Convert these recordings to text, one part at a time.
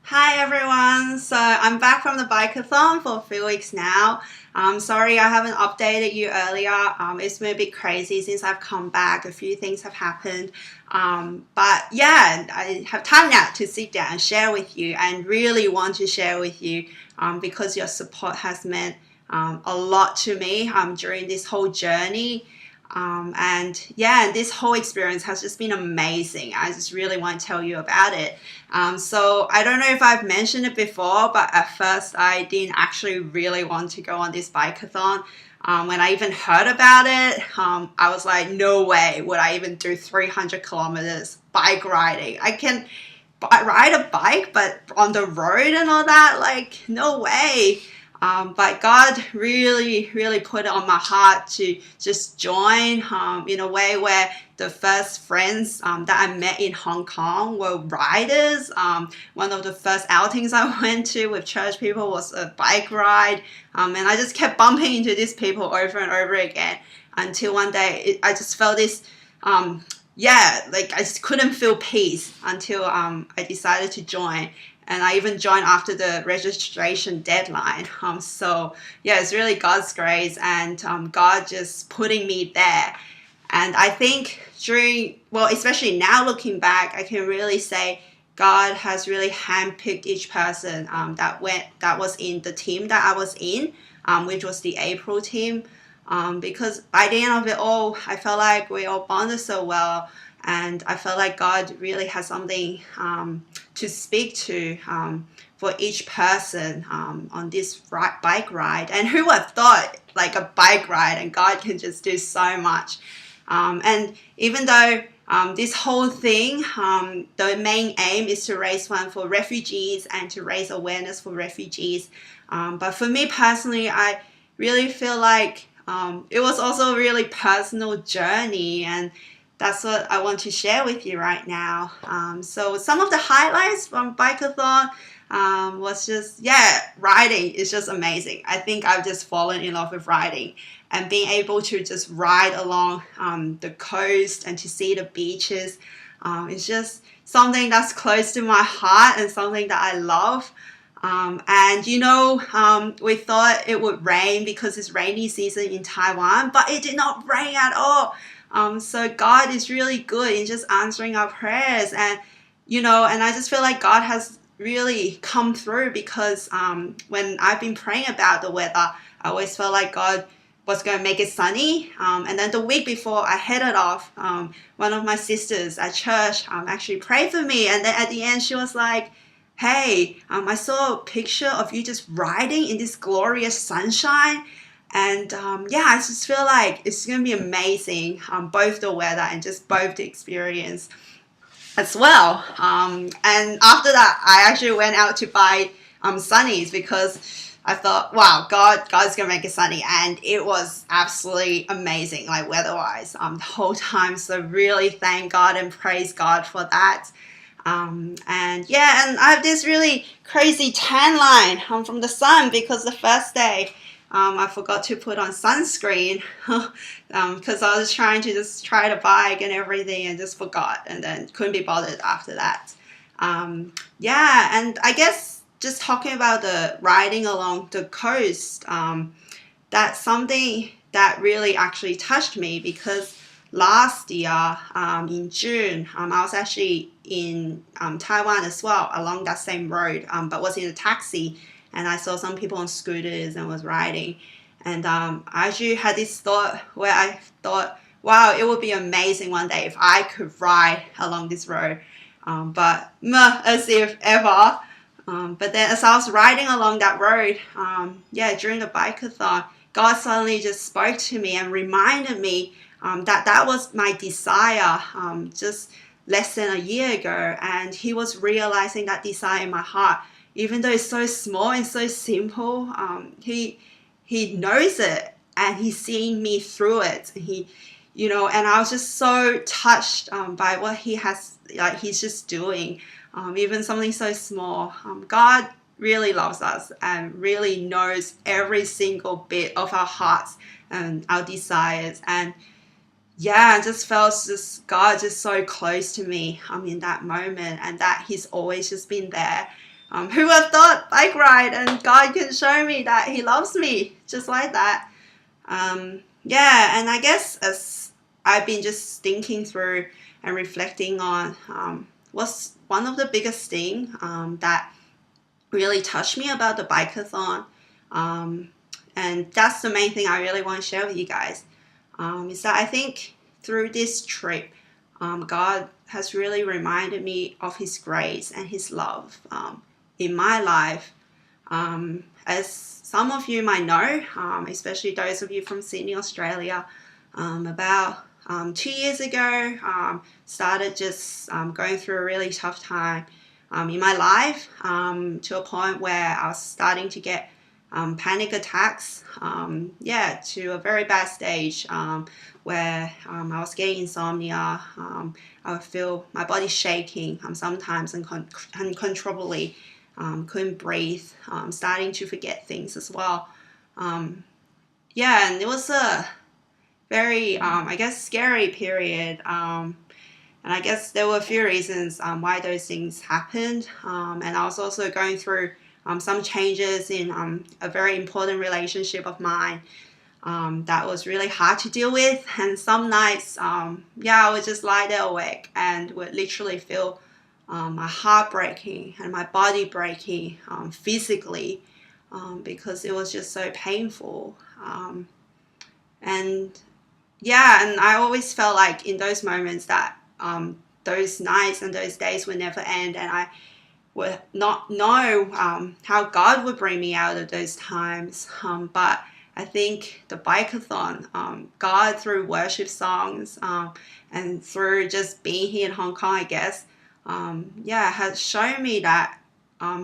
Hi everyone, so I'm back from the bikeathon for a few weeks now. Sorry I haven't updated you earlier. It's been a bit crazy since I've come back. A few things have happened. But yeah, I have time now to sit down and share with you and really want to share with you because your support has meant a lot to me during this whole journey. And yeah, this whole experience has just been amazing. I just really want to tell you about it. So I don't know if I've mentioned it before, but at first I didn't actually really want to go on this bikeathon. When I even heard about it, I was like, no way would I even do 300 kilometers bike riding. I can ride a bike, but on the road and all that, like, no way. But God really, really put it on my heart to just join in a way where the first friends that I met in Hong Kong were riders. One of the first outings I went to with church people was a bike ride. And I just kept bumping into these people over and over again until one day I just felt this like I just couldn't feel peace until I decided to join. And I even joined after the registration deadline. So yeah, it's really God's grace and God just putting me there. And I think especially now looking back, I can really say God has really handpicked each person that was in the team that I was in, which was the April team. Because by the end of it all, I felt like we all bonded so well, and I felt like God really has something to speak to for each person on this bike ride. And who would have thought, like, a bike ride and God can just do so much. And even though this whole thing, the main aim is to raise funds for refugees and to raise awareness for refugees. But for me personally, I really feel like it was also a really personal journey, and that's what I want to share with you right now. So some of the highlights from Bikeathon was just, riding is just amazing. I think I've just fallen in love with riding and being able to just ride along the coast and to see the beaches. It's just something that's close to my heart and something that I love. We thought it would rain because it's rainy season in Taiwan, but it did not rain at all. So God is really good in just answering our prayers. And I just feel like God has really come through because when I've been praying about the weather, I always felt like God was going to make it sunny. And then the week before I headed off, one of my sisters at church actually prayed for me. And then at the end, she was like, hey, I saw a picture of you just riding in this glorious sunshine. And I just feel like it's going to be amazing, both the weather and just both the experience as well. And after that, I actually went out to buy sunnies because I thought, wow, God's going to make it sunny. And it was absolutely amazing, like weather-wise, the whole time. So really thank God and praise God for that. And I have this really crazy tan line from the sun because the first day I forgot to put on sunscreen because I was trying to just try to bike and everything and just forgot and then couldn't be bothered after that. And I guess just talking about the riding along the coast, that's something that really actually touched me because last year in June, I was actually in Taiwan as well along that same road, but was in a taxi, and I saw some people on scooters and was riding. And I actually had this thought where I thought, wow, it would be amazing one day if I could ride along this road. But as if ever. But then as I was riding along that road, during the bikeathon, God suddenly just spoke to me and reminded me that was my desire just less than a year ago. And he was realizing that desire in my heart. Even though it's so small and so simple, he knows it and he's seeing me through it. And I was just so touched by what he's just doing. Even something so small. God really loves us and really knows every single bit of our hearts and our desires. And I just felt God just so close to me in that moment, and that he's always just been there. Who would have thought bike ride and God can show me that He loves me just like that. Yeah, and I guess as I've been just thinking through and reflecting on what's one of the biggest thing that really touched me about the bikeathon, and that's the main thing I really want to share with you guys, is that I think through this trip, God has really reminded me of His grace and His love in my life. As some of you might know, especially those of you from Sydney, Australia, about 2 years ago, started just going through a really tough time in my life, to a point where I was starting to get panic attacks, to a very bad stage, where I was getting insomnia. I would feel my body shaking sometimes uncontrollably, couldn't breathe, starting to forget things as well. And it was a very, I guess, scary period. And I guess there were a few reasons why those things happened. And I was also going through some changes in a very important relationship of mine that was really hard to deal with. And some nights, I would just lie there awake and would literally feel my heart breaking and my body breaking physically, because it was just so painful. And I always felt like in those moments that those nights and those days would never end, and I would not know how God would bring me out of those times. But I think the bikeathon, God through worship songs, and through just being here in Hong Kong, I guess, has shown me that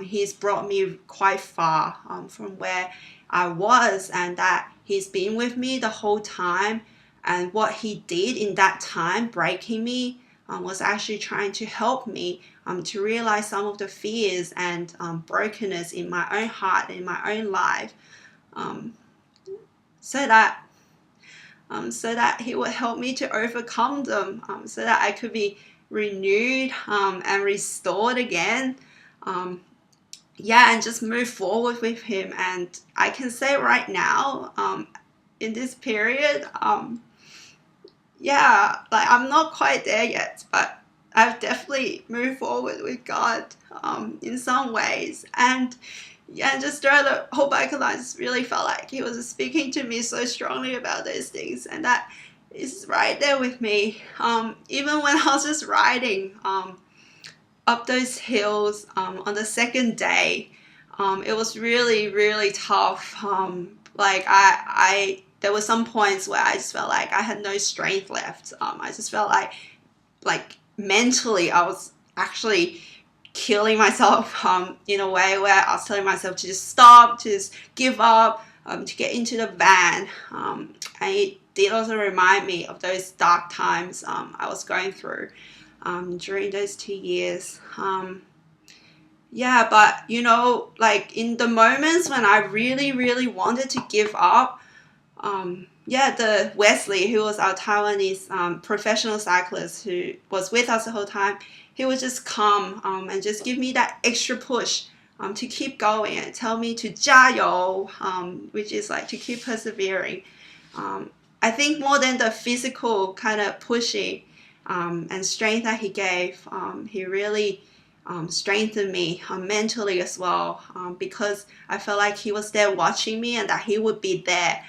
He's brought me quite far from where I was, and that He's been with me the whole time. And what He did in that time, breaking me, was actually trying to help me to realize some of the fears and brokenness in my own heart, in my own life, so that He would help me to overcome them, so that I could be renewed and restored again. And just move forward with Him. And I can say right now, in this period, I'm not quite there yet, but I've definitely moved forward with God in some ways. And just throughout the whole bikeathon, I just really felt like He was speaking to me so strongly about those things, and that is right there with me. Even when I was just riding up those hills on the second day, it was really, really tough. There were some points where I just felt like I had no strength left. I just felt like mentally I was actually killing myself in a way where I was telling myself to just stop, to just give up, to get into the van. And it did also remind me of those dark times I was going through during those 2 years. But like in the moments when I really, really wanted to give up, the Wesley, who was our Taiwanese professional cyclist who was with us the whole time, he would just come and just give me that extra push to keep going and tell me to 加油, which is like to keep persevering. I think more than the physical kind of pushing and strength that he gave, he really strengthened me mentally as well, because I felt like he was there watching me, and that he would be there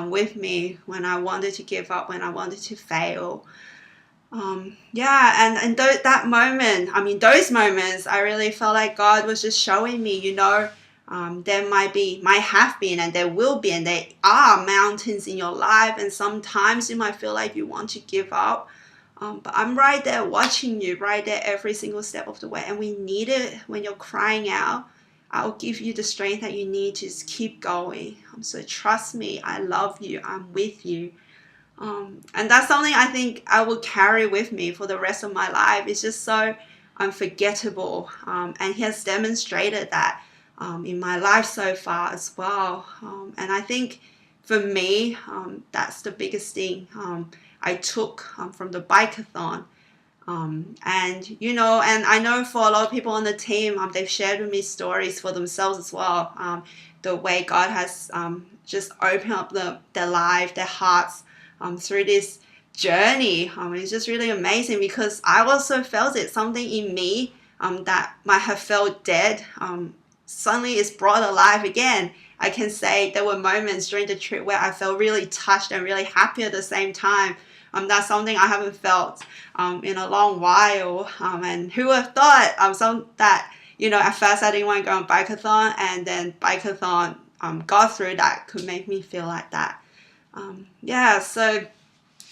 with me when I wanted to give up, when I wanted to fail. That moment, those moments, I really felt like God was just showing me, there might have been, and there will be, and there are mountains in your life, and sometimes you might feel like you want to give up. But I'm right there watching you, right there every single step of the way. And we need it when you're crying out. I'll give you the strength that you need to just keep going. So trust me, I love you, I'm with you. And that's something I think I will carry with me for the rest of my life. It's just so unforgettable. And He has demonstrated that in my life so far as well. And I think for me, that's the biggest thing I took from the bikeathon. And you know, and I know for a lot of people on the team, they've shared with me stories for themselves as well. The way God has just opened up their life, their hearts through this journey. It's just really amazing because I also felt it. Something in me that might have felt dead suddenly is brought alive again. I can say there were moments during the trip where I felt really touched and really happy at the same time. That's something I haven't felt in a long while. And who would have thought that, you know, at first I didn't want to go on Bikeathon, and then Bikeathon got through that could make me feel like that. Yeah, so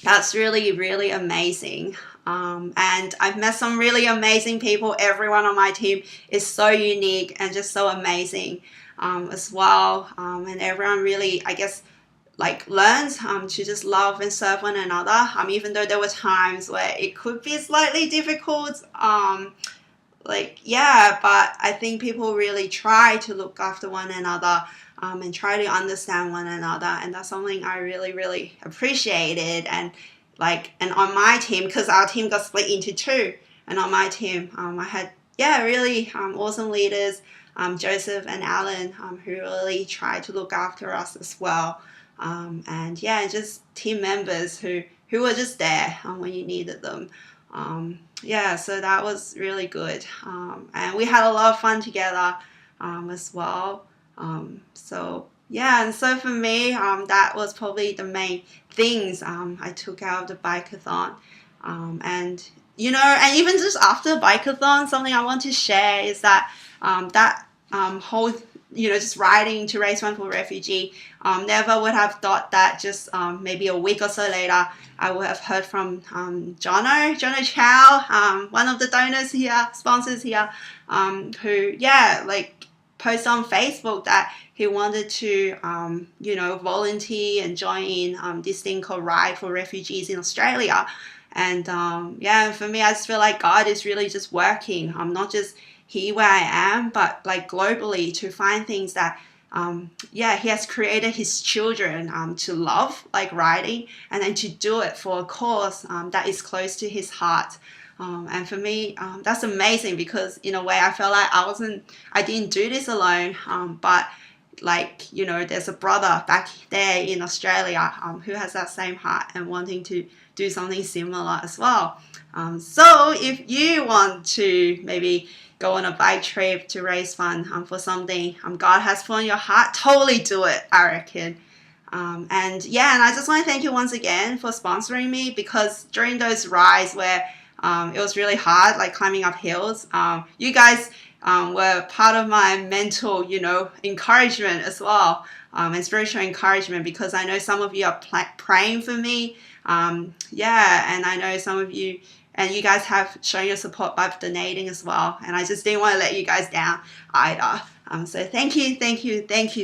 that's really, really amazing. And I've met some really amazing people. Everyone on my team is so unique and just so amazing as well. And everyone really, I guess, like learns to just love and serve one another. Even though there were times where it could be slightly difficult. Yeah, but I think people really try to look after one another and try to understand one another, and that's something I really, really appreciated. And on my team, because our team got split into two, and on my team, I had really awesome leaders, Joseph and Alan, who really tried to look after us as well, and just team members who were just there when you needed them. So that was really good. And we had a lot of fun together as well. And so for me, that was probably the main things I took out of the Bikeathon. And, you know, and even just after the Bikeathon, something I want to share is that whole, you know, just riding to raise fund for refugee, never would have thought that just maybe a week or so later, I would have heard from Jono Chow, one of the donors here, sponsors here, who, posted on Facebook that he wanted to, volunteer and join in this thing called Ride for Refugees in Australia. And for me, I just feel like God is really just working. Not just here where I am, but like globally to find things that he has created his children to love, like riding, and then to do it for a cause that is close to his heart. And for me, that's amazing because in a way I felt like I didn't do this alone, but like, you know, there's a brother back there in Australia who has that same heart and wanting to do something similar as well. So if you want to maybe go on a bike trip to raise fund for something God has put on your heart, totally do it, I reckon. And I just want to thank you once again for sponsoring me, because during those rides where it was really hard, like climbing up hills, you guys were part of my mental, you know, encouragement as well, and spiritual encouragement, because I know some of you are praying for me. And I know some of you, and you guys have shown your support by donating as well. And I just didn't want to let you guys down either. So thank you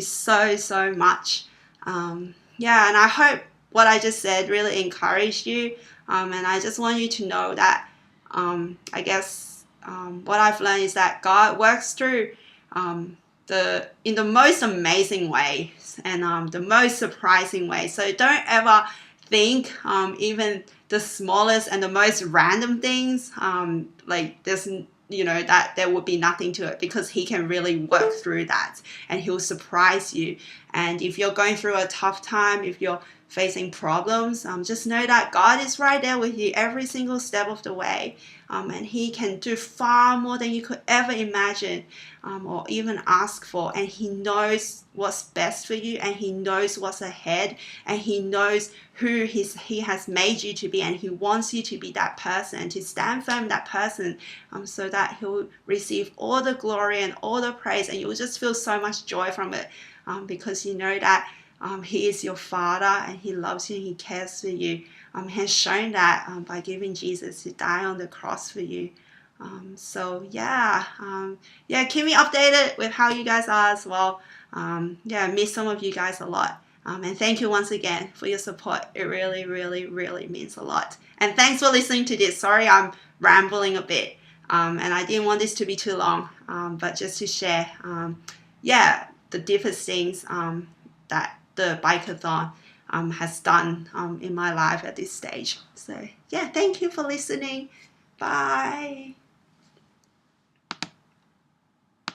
so, so much. And I hope what I just said really encouraged you. And I just want you to know that what I've learned is that God works through in the most amazing ways and the most surprising ways. So don't ever think even the smallest and the most random things like there's, you know, that there would be nothing to it, because he can really work through that and he'll surprise you. And if you're going through a tough time, if you're facing problems, just know that God is right there with you every single step of the way, and he can do far more than you could ever imagine or even ask for. And he knows what's best for you, and he knows what's ahead, and he knows who he has made you to be, and he wants you to be that person, to stand firm, that person, so that he'll receive all the glory and all the praise, and you'll just feel so much joy from it, because you know that he is your father and he loves you and he cares for you. He has shown that by giving Jesus to die on the cross for you. Keep me updated with how you guys are as well. I miss some of you guys a lot. And thank you once again for your support. It really, really, really means a lot. And thanks for listening to this. Sorry, I'm rambling a bit. And I didn't want this to be too long, but just to share, the different things that the Bikeathon has done in my life at this stage. So thank you for listening. Bye.